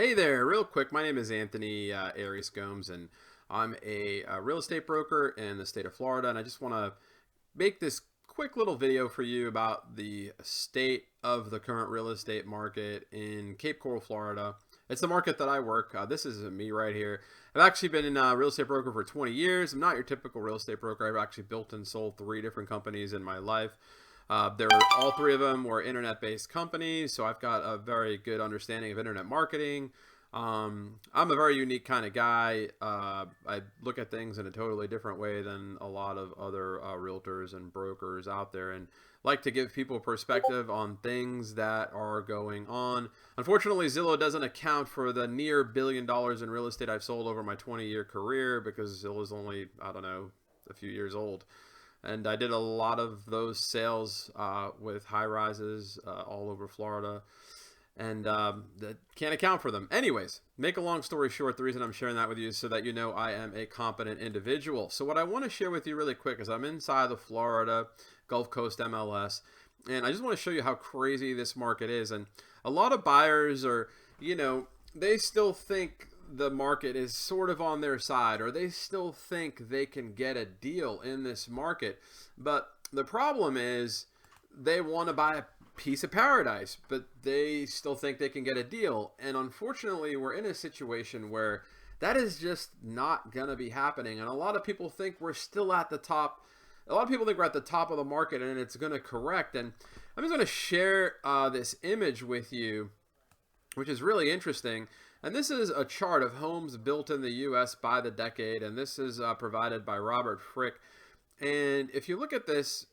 Hey there, real quick. My name is Anthony Arias Gomes, and I'm a real estate broker in the state of Florida. And I just want to make this quick little video for you about the state of the current real estate market in Cape Coral, Florida. It's the market that I work. This is me right here. I've actually been a real estate broker for 20 years. I'm not your typical real estate broker. I've actually built and sold 3 different companies in my life. All 3 of them were internet-based companies, so I've got a very good understanding of internet marketing. I'm a very unique kind of guy. I look at things in a totally different way than a lot of other realtors and brokers out there, and like to give people perspective on things that are going on. Unfortunately, Zillow doesn't account for the near $1 billion in real estate I've sold over my 20-year career because Zillow's only, I don't know, a few years old. And I did a lot of those sales with high rises all over Florida, and that can't account for them. Anyways, make a long story short, the reason I'm sharing that with you is so that you know I am a competent individual. So what I want to share with you really quick is I'm inside the Florida Gulf Coast MLS, and I just want to show you how crazy this market is. And a lot of buyers are, they still think the market is sort of on their side, or they still think they can get a deal in this market. But the problem is they want to buy a piece of paradise, but they still think they can get a deal. And unfortunately, we're in a situation where that is just not going to be happening. And a lot of people think we're still at the top. A lot of people think we're at the top of the market and it's going to correct. And I'm just going to share this image with you, which is really interesting. And this is a chart of homes built in the U.S. by the decade, and this is provided by Robert Frick. And if you look at this,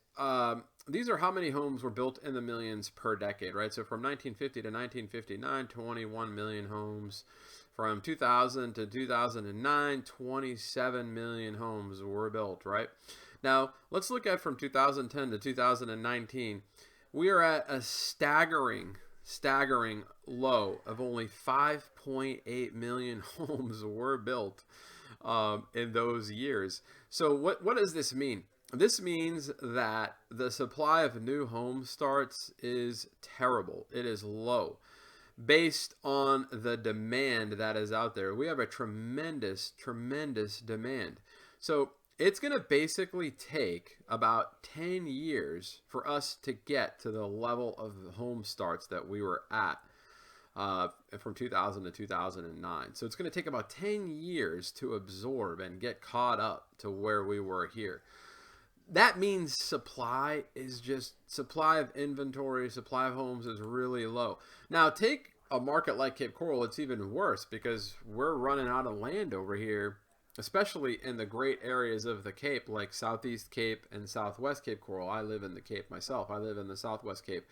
these are how many homes were built in the millions per decade, right? So from 1950 to 1959, 21 million homes. From 2000 to 2009, 27 million homes were built, right? Now, let's look at from 2010 to 2019. We are at a staggering low of only 5.8 million homes were built in those years. So what does this mean? This means that the supply of new home starts is terrible. It is low based on the demand that is out there. We have a tremendous demand. So it's going to basically take about 10 years for us to get to the level of home starts that we were at from 2000 to 2009. So it's going to take about 10 years to absorb and get caught up to where we were here. That means supply of inventory, supply of homes is really low. Now take a market like Cape Coral, it's even worse because we're running out of land over here, especially in the great areas of the Cape, like Southeast Cape and Southwest Cape Coral. I live in the Cape myself. I live in the Southwest Cape.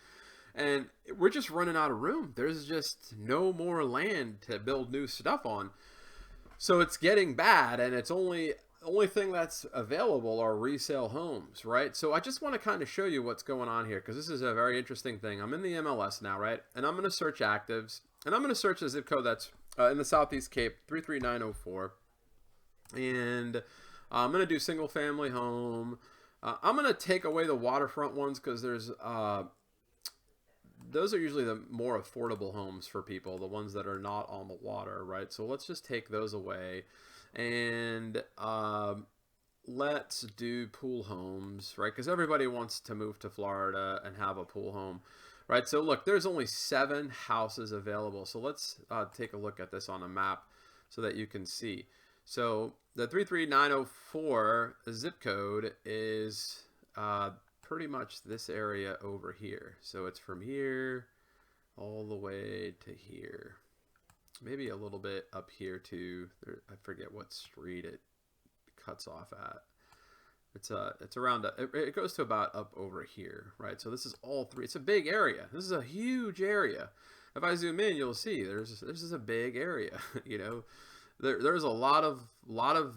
And we're just running out of room. There's just no more land to build new stuff on. So it's getting bad, and it's only thing that's available are resale homes, right? So I just want to kind of show you what's going on here because this is a very interesting thing. I'm in the MLS now, right? And I'm going to search actives, and I'm going to search a zip code that's in the Southeast Cape, 33904. And I'm going to do single family home. I'm going to take away the waterfront ones because those are usually the more affordable homes for people, the ones that are not on the water, right? So let's just take those away. And let's do pool homes, right? Because everybody wants to move to Florida and have a pool home, right? So look, there's only 7 houses available. So let's take a look at this on a map so that you can see. So the 33904 zip code is pretty much this area over here. So it's from here all the way to here. Maybe a little bit up here too. I forget what street it cuts off at. It's around, it goes to about up over here, right? So this is all 3. It's a big area. This is a huge area. If I zoom in, you'll see this is a big area. There's a lot of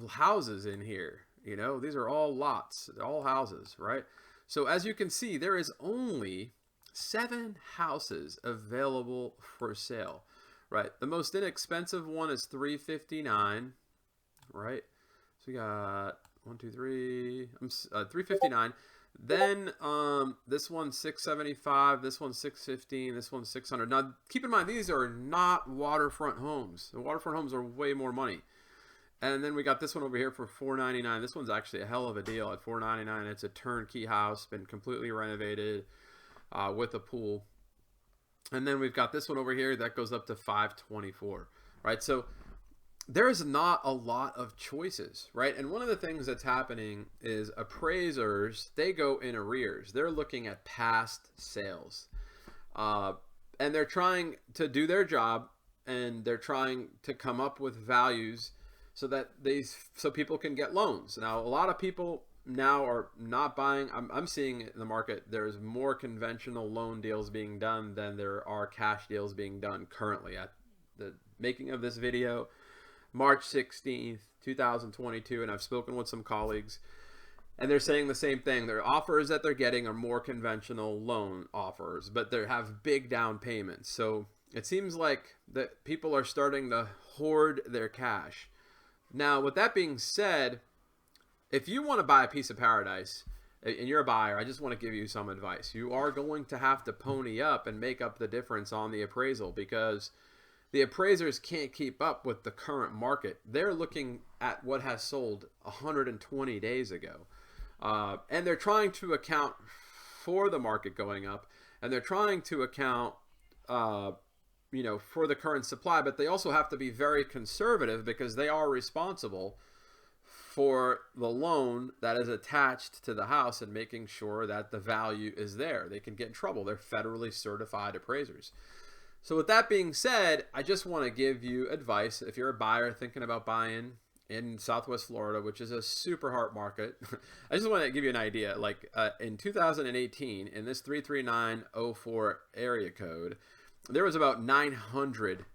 houses in here. These are all lots, all houses, right? So as you can see, there is only 7 houses available for sale, right? The most inexpensive one is $359, right? So we got 1, 2, 3, 359. Then this one's 675, this one's 615, this one's 600. Now keep in mind these are not waterfront homes. The waterfront homes are way more money. And then we got this one over here for $499. This one's actually a hell of a deal at $499. It's a turnkey house, been completely renovated with a pool. And then we've got this one over here that goes up to $524, right? So there's not a lot of choices, right? And one of the things that's happening is appraisers, they go in arrears. They're looking at past sales. And they're trying to do their job, and they're trying to come up with values so people can get loans. Now, a lot of people now are not buying. I'm seeing in the market there's more conventional loan deals being done than there are cash deals being done currently. At the making of this video, March 16th, 2022, and I've spoken with some colleagues, and they're saying the same thing. Their offers that they're getting are more conventional loan offers, but they have big down payments. So it seems like that people are starting to hoard their cash. Now, with that being said, if you want to buy a piece of paradise and you're a buyer, I just want to give you some advice. You are going to have to pony up and make up the difference on the appraisal, because the appraisers can't keep up with the current market. They're looking at what has sold 120 days ago. And they're trying to account for the market going up, and they're trying to account for the current supply, but they also have to be very conservative because they are responsible for the loan that is attached to the house and making sure that the value is there. They can get in trouble. They're federally certified appraisers. So with that being said, I just want to give you advice. If you're a buyer thinking about buying in Southwest Florida, which is a super hot market, I just want to give you an idea. Like in 2018, in this 33904 area code, there was about 900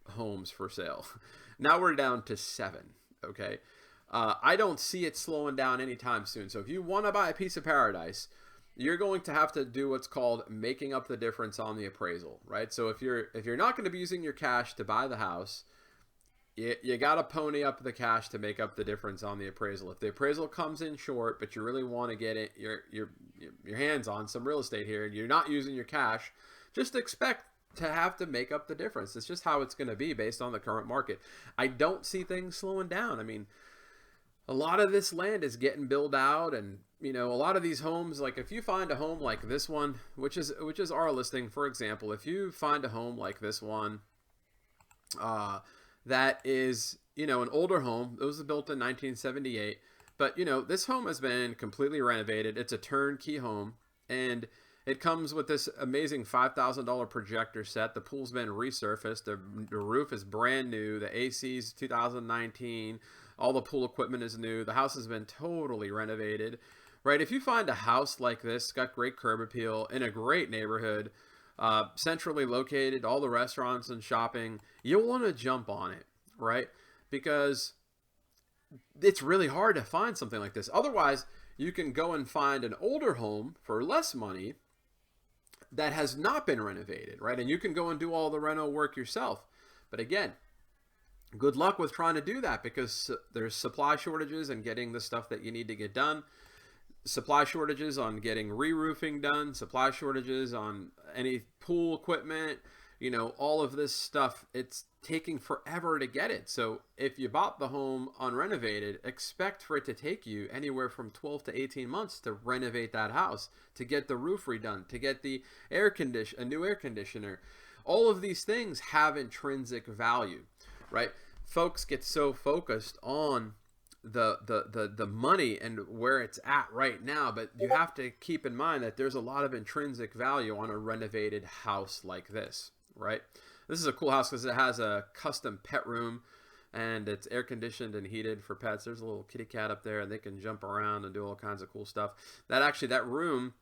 homes for sale. Now we're down to 7, okay? I don't see it slowing down anytime soon. So if you want to buy a piece of paradise, you're going to have to do what's called making up the difference on the appraisal, right? So if you're not going to be using your cash to buy the house, you got to pony up the cash to make up the difference on the appraisal. If the appraisal comes in short, but you really want to get your hands on some real estate here, and you're not using your cash, just expect to have to make up the difference. It's just how it's going to be based on the current market. I don't see things slowing down. I mean, a lot of this land is getting built out, and a lot of these homes, like if you find a home like this one, which is our listing, for example, if you find a home like this one that is an older home, it was built in 1978, but this home has been completely renovated. It's a turnkey home, and it comes with this amazing $5,000 projector set. The pool's been resurfaced. The roof is brand new. The AC's 2019. All the pool equipment is new. The house has been totally renovated, right? If you find a house like this, it's got great curb appeal in a great neighborhood, centrally located, all the restaurants and shopping, you'll want to jump on it, right? Because it's really hard to find something like this. Otherwise, you can go and find an older home for less money that has not been renovated, right? And you can go and do all the reno work yourself. But again, good luck with trying to do that, because there's supply shortages and getting the stuff that you need to get done. Supply shortages on getting re-roofing done, supply shortages on any pool equipment, all of this stuff. It's taking forever to get it. So if you bought the home unrenovated, expect for it to take you anywhere from 12 to 18 months to renovate that house, to get the roof redone, to get the a new air conditioner. All of these things have intrinsic value, right? Folks get so focused on the money and where it's at right now, but you have to keep in mind that there's a lot of intrinsic value on a renovated house like this, right? This is a cool house because it has a custom pet room, and it's air conditioned and heated for pets. There's a little kitty cat up there, and they can jump around and do all kinds of cool stuff. That room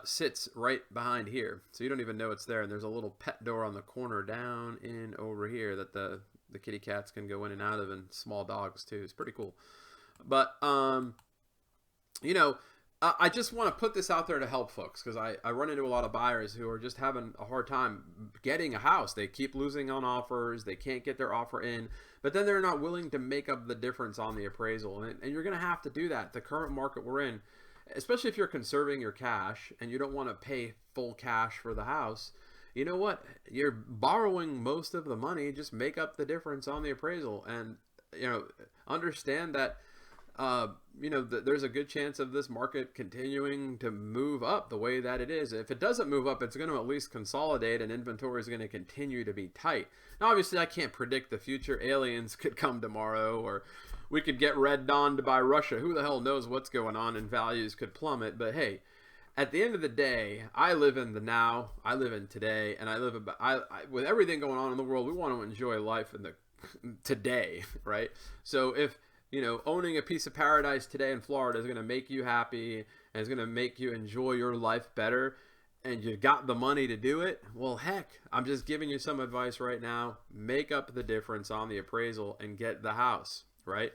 sits right behind here, so you don't even know it's there. And there's a little pet door on the corner down in over here that the kitty cats can go in and out of, and small dogs too. It's pretty cool. But I just want to put this out there to help folks, because I run into a lot of buyers who are just having a hard time getting a house. They keep losing on offers. They can't get their offer in, but then they're not willing to make up the difference on the appraisal. And you're going to have to do that. The current market we're in, especially if you're conserving your cash and you don't want to pay full cash for the house. You know what? You're borrowing most of the money. Just make up the difference on the appraisal, and understand that there's a good chance of this market continuing to move up the way that it is. If it doesn't move up, it's going to at least consolidate, and inventory is going to continue to be tight. Now, obviously, I can't predict the future. Aliens could come tomorrow, or we could get red dawned by Russia. Who the hell knows what's going on, and values could plummet. But hey, at the end of the day, I live in the now. I live in today, and with everything going on in the world, we want to enjoy life in the today, right? So if owning a piece of paradise today in Florida is going to make you happy and is going to make you enjoy your life better, and you got the money to do it, well, heck, I'm just giving you some advice right now. Make up the difference on the appraisal and get the house, right?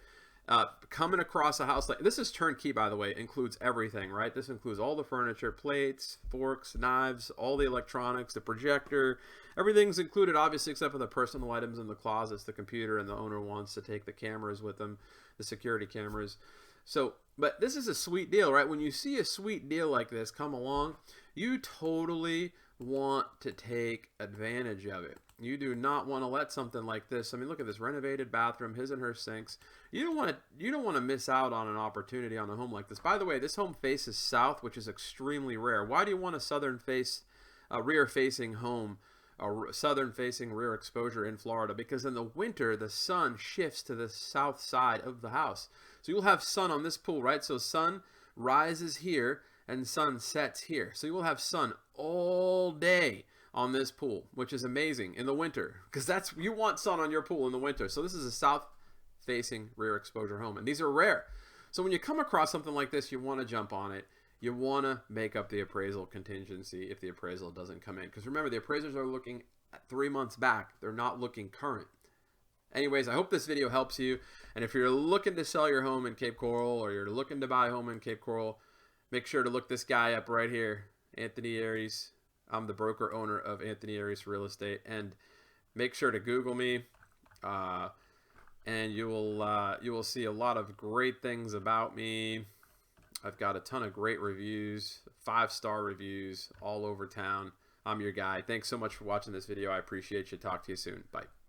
Coming across a house like this is turnkey, by the way, includes everything, right? This includes all the furniture, plates, forks, knives, all the electronics, the projector, everything's included, obviously, except for the personal items in the closets, the computer, and the owner wants to take the cameras with them, the security cameras. So, but this is a sweet deal, right? When you see a sweet deal like this come along, you totally want to take advantage of it. You do not want to let something like this. I mean, look at this renovated bathroom, his and her sinks. You don't want to miss out on an opportunity on a home like this. By the way, this home faces south, which is extremely rare. Why do you want a rear-facing home, a southern-facing rear exposure in Florida? Because in the winter, the sun shifts to the south side of the house. So you'll have sun on this pool, right? So sun rises here and sun sets here. So you will have sun all day on this pool, which is amazing in the winter, because you want sun on your pool in the winter. So this is a south-facing rear exposure home, and these are rare. So when you come across something like this, you want to jump on it. You want to make up the appraisal contingency if the appraisal doesn't come in, because remember, the appraisers are looking at 3 months back. They're not looking current. Anyways, I hope this video helps you, and if you're looking to sell your home in Cape Coral, or you're looking to buy a home in Cape Coral, make sure to look this guy up right here, Anthony Aries. I'm the broker owner of Anthony Aries Real Estate, and make sure to Google me, and you will see a lot of great things about me. I've got a ton of great reviews, 5-star reviews all over town. I'm your guy. Thanks so much for watching this video. I appreciate you. Talk to you soon. Bye.